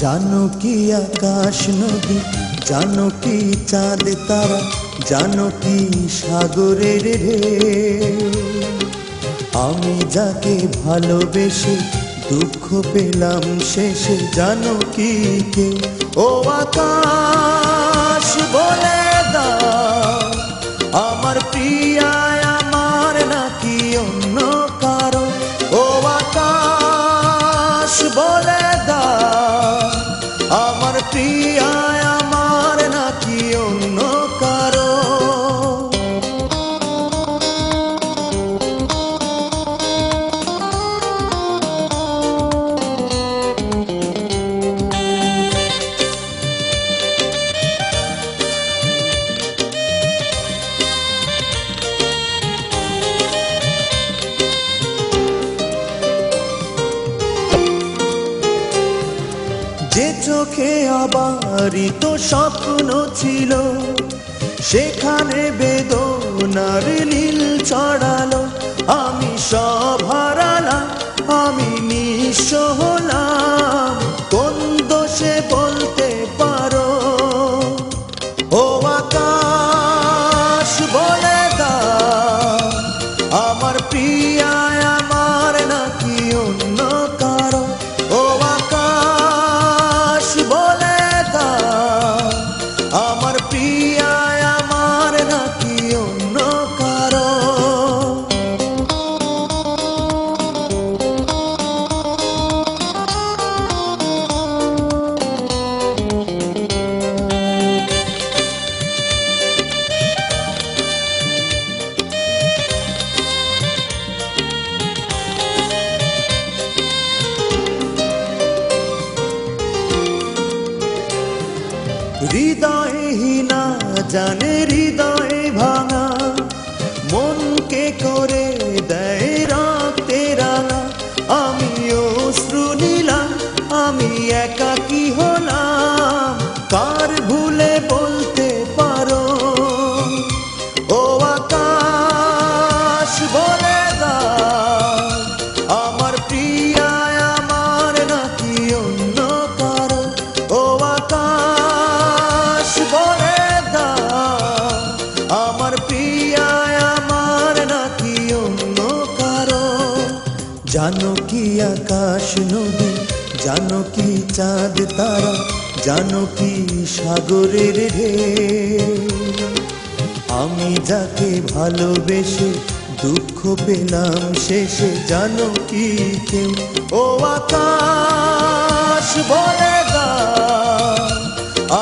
জানো কি আকাশ নদী, জানো কি চাঁদ তারা, জানো কি সাগরের ঢেউ। আমি যাকে ভালোবেসে দুঃখ পেলাম শেষে, জানো কি কেউ? ও আকাশ বলে দাও, আমার প্রিয়ায় আমার নাকি অন্য কারো? ও আকাশ বলে দাও, আমার প্রিয়ায় আমার নাকি অন্য কারো? যে চোখে আবারিত স্বপ্ন ছিল, সেখানে বেদনার নীল ছড়ালো। আমি সব হারালাম, আমি নিঃস্ব হলাম, কোন দোষে বলতে পারো? ও আকাশ বলে দাও, আমার প্রিয়ায় আমার নাকি অন্য কারো? ও আকাশ বলে দাও, আমার প্রিয়ায় আমার নাকি অন্য কারো? হৃদয়ে হীনা জানে হৃদয়ে ভাঙা, মনকে করে দেয় রক্তে রাঙা। আমি অশ্রু নিলাম, আমি একাকী হলাম, কার ভুলে বলতে পারো? ও আকাশ বলে দাও, আমার প্রিয়ায় আমার নাকি অন্য কারো? ও আকাশ বলে দাও, আমার প্রিয়ায় আমার নাকি অন্য কারো? জানো কি আকাশ নদী, জানো কি চাঁদ তারা, জানো কি সাগরের ঢেউ। আমি যাকে ভালোবেসে দুঃখ পেলাম শেষে, জানো কি কেউ? ও আকাশ বলে দাও,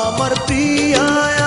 আমার প্রিয়ায়